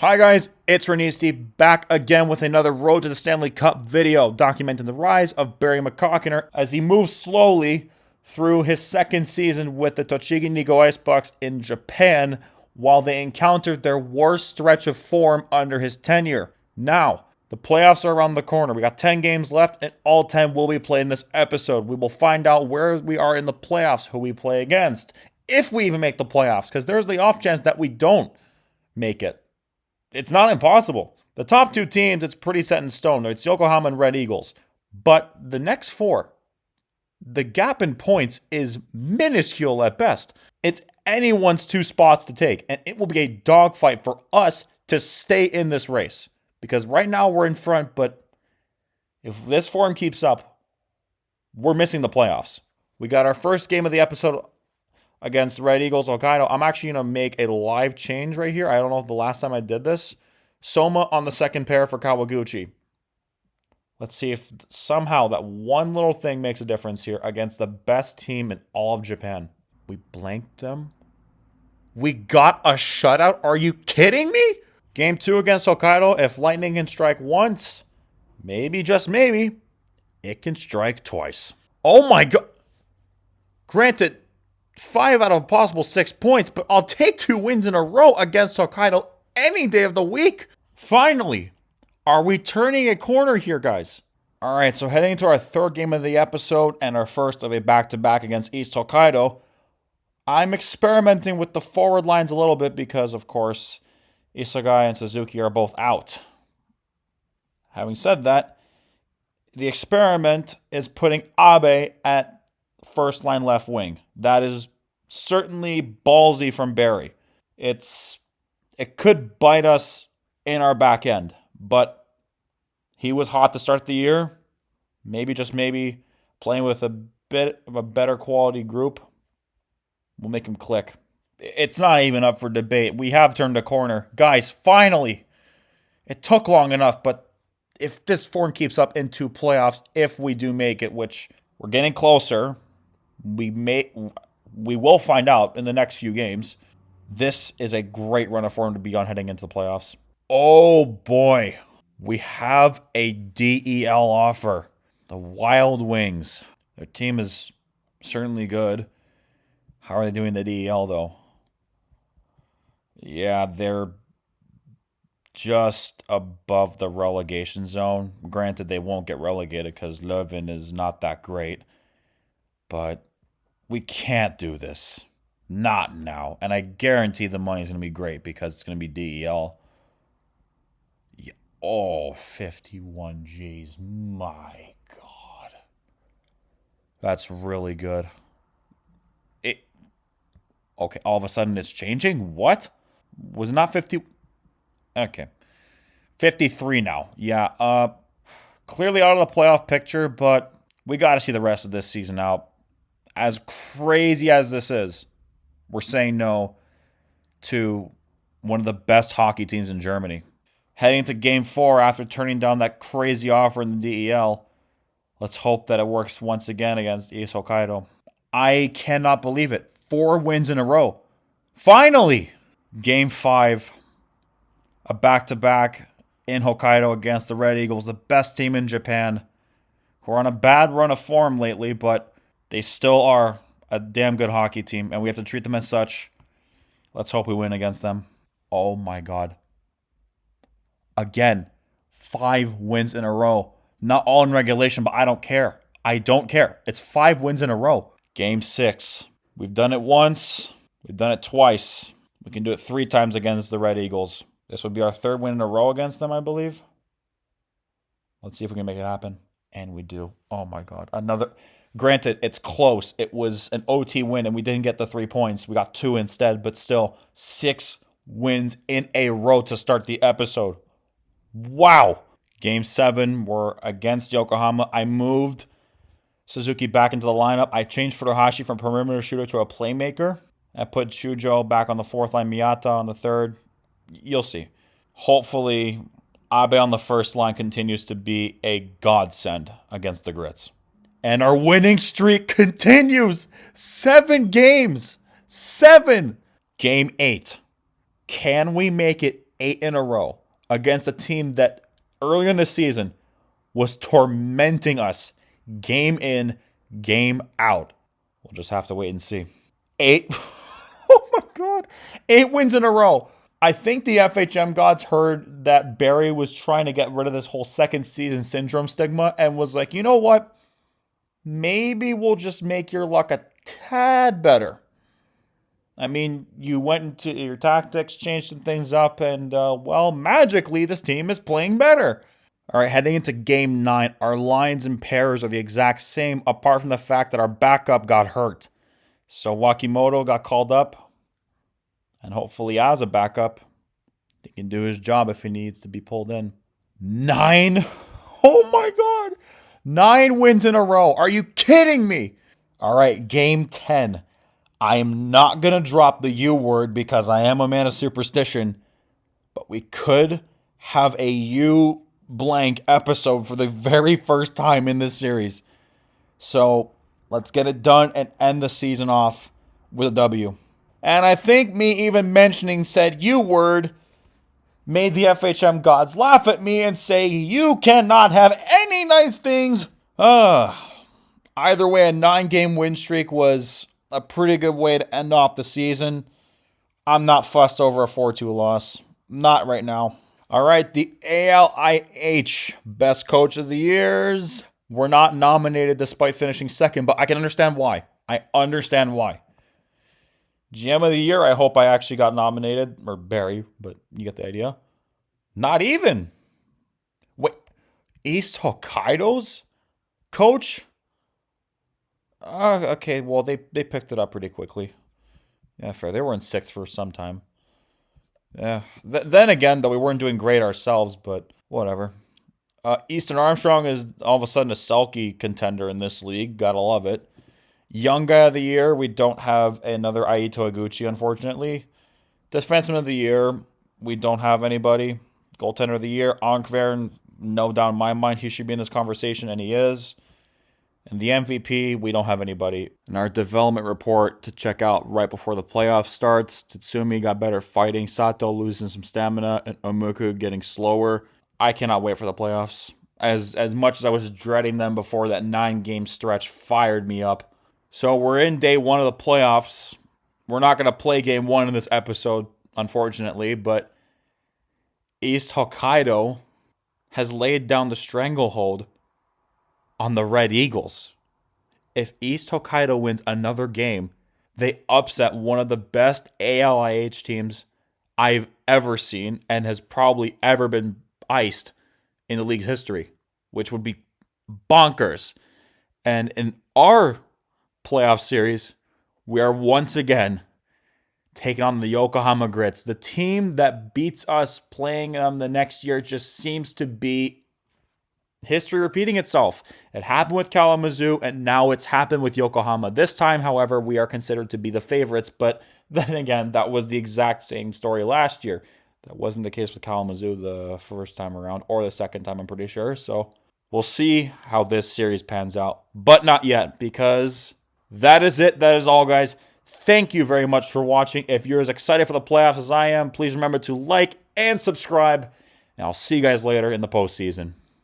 Hi guys, it's Renisti back again with another Road to the Stanley Cup video documenting the rise of Barry McCockiner as he moves slowly through his second season with the Tochigi Nikko Icebucks in Japan while they encountered their worst stretch of form under his tenure. Now, the playoffs are around the corner. We got 10 games left and all 10 will be played in this episode. We will find out where we are in the playoffs, who we play against, if we even make the playoffs, because there's the off chance that we don't make it. It's not impossible. The top two teams, it's pretty set in stone. It's Yokohama and Red Eagles. But the next four, the gap in points is minuscule at best. It's anyone's two spots to take. And it will be a dogfight for us to stay in this race. Because right now we're in front, but if this form keeps up, we're missing the playoffs. We got our first game of the episode against Red Eagles Hokkaido. I'm actually going to make a live change right here. I don't know if the last time I did this. Soma on the second pair for Kawaguchi. Let's see if somehow that one little thing makes a difference here against the best team in all of Japan. We blanked them. We got a shutout? Are you kidding me? Game 2 against Hokkaido. If lightning can strike once, maybe, just maybe, it can strike twice. Oh my god. Granted, 5 out of a possible 6 points, but I'll take 2 wins in a row against Hokkaido any day of the week. Finally, are we turning a corner here, guys? All right, so heading into our third game of the episode and our first of a back-to-back against East Hokkaido, I'm experimenting with the forward lines a little bit because, of course, Isagai and Suzuki are both out. Having said that, the experiment is putting Abe at first line left wing. That is certainly ballsy from Barry. It could bite us in our back end, but he was hot to start the year. Maybe, just maybe, playing with a bit of a better quality group will make him click. It's not even up for debate. We have turned a corner. Guys, finally! It took long enough, but if this form keeps up into playoffs, if we do make it, which we're getting closer, we will find out in the next few games. This is a great run of form to be on heading into the playoffs. Oh boy, we have a DEL offer. The Wild Wings. Their team is certainly good. How are they doing the DEL though? Yeah, they're just above the relegation zone. Granted, they won't get relegated because Leuven is not that great. But we can't do this. Not now. And I guarantee the money's going to be great because it's going to be DEL. Yeah. Oh, 51 G's. My God. That's really good. Okay, all of a sudden it's changing? What? Was it not 50? Okay. 53 now. Yeah, clearly out of the playoff picture, but we got to see the rest of this season out. As crazy as this is, we're saying no to one of the best hockey teams in Germany. Heading into Game 4 after turning down that crazy offer in the DEL, let's hope that it works once again against East Hokkaido. I cannot believe it. 4 wins in a row. Finally! Game 5, a back-to-back in Hokkaido against the Red Eagles, the best team in Japan, who are on a bad run of form lately, but they still are a damn good hockey team, and we have to treat them as such. Let's hope we win against them. Oh my God. Again, 5 wins in a row. Not all in regulation, but I don't care. I don't care. It's 5 wins in a row. Game 6. We've done it once. We've done it twice. We can do it 3 times against the Red Eagles. This would be our 3rd win in a row against them, I believe. Let's see if we can make it happen. And we do. Oh my God. Another... Granted, it's close. It was an OT win, and we didn't get the 3 points. We got 2 instead, but still, 6 wins in a row to start the episode. Wow. Game 7, we're against Yokohama. I moved Suzuki back into the lineup. I changed Furuhashi from perimeter shooter to a playmaker. I put Shujo back on the 4th line, Miyata on the 3rd. You'll see. Hopefully, Abe on the first line continues to be a godsend against the Grits. And our winning streak continues. 7 games. 7. Game 8. Can we make it 8 in a row against a team that early in the season was tormenting us game in, game out. We'll just have to wait and see. 8. Oh my God. 8 wins in a row. I think the FHM gods heard that Barry was trying to get rid of this whole second season syndrome stigma and was like, you know what? Maybe we'll just make your luck a tad better. I mean, you went into your tactics, changed some things up, and, well, magically, this team is playing better. All right, heading into Game 9, our lines and pairs are the exact same, apart from the fact that our backup got hurt. So Wakimoto got called up, and hopefully as a backup, he can do his job if he needs to be pulled in. 9? Oh my God! 9 wins in a row. Are you kidding me? All right, Game 10. I am not going to drop the U word because I am a man of superstition, but we could have a U blank episode for the very first time in this series. So let's get it done and end the season off with a W. And I think me even mentioning said U word made the FHM gods laugh at me and say, you cannot have any nice things. Either way, a 9-game win streak was a pretty good way to end off the season. I'm not fussed over a 4-2 loss. Not right now. All right, the ALIH Best Coach of the Years. We're not nominated despite finishing second, but I can understand why. I understand why. GM of the Year, I hope I actually got nominated. Or Barry, but you get the idea. Not even. Wait, East Hokkaido's coach? Okay, well, they picked it up pretty quickly. Yeah, fair. They were in 6th for some time. Yeah. Then again, though, we weren't doing great ourselves, but whatever. Easton Armstrong is all of a sudden a Selkie contender in this league. Gotta love it. Young Guy of the Year, we don't have another Aito Iguchi, unfortunately. Defenseman of the Year, we don't have anybody. Goaltender of the Year, Onkvern, no doubt in my mind he should be in this conversation, and he is. And the MVP, we don't have anybody. In our development report to check out right before the playoffs starts, Tatsumi got better fighting, Sato losing some stamina, and Omuku getting slower. I cannot wait for the playoffs. As much as I was dreading them before, that 9-game stretch fired me up. So we're in day 1 of the playoffs. We're not going to play game 1 in this episode, unfortunately, but East Hokkaido has laid down the stranglehold on the Red Eagles. If East Hokkaido wins another game, they upset one of the best ALIH teams I've ever seen and has probably ever been iced in the league's history, which would be bonkers. And in our playoff series, we are once again taking on the Yokohama Grits. The team that beats us playing them the next year just seems to be history repeating itself. It happened with Kalamazoo, and now it's happened with Yokohama. This time, however, we are considered to be the favorites, but then again, that was the exact same story last year. That wasn't the case with Kalamazoo the first time around, or the second time, I'm pretty sure. So we'll see how this series pans out, but not yet, because that is it. That is all, guys. Thank you very much for watching. If you're as excited for the playoffs as I am, please remember to like and subscribe, and I'll see you guys later in the postseason.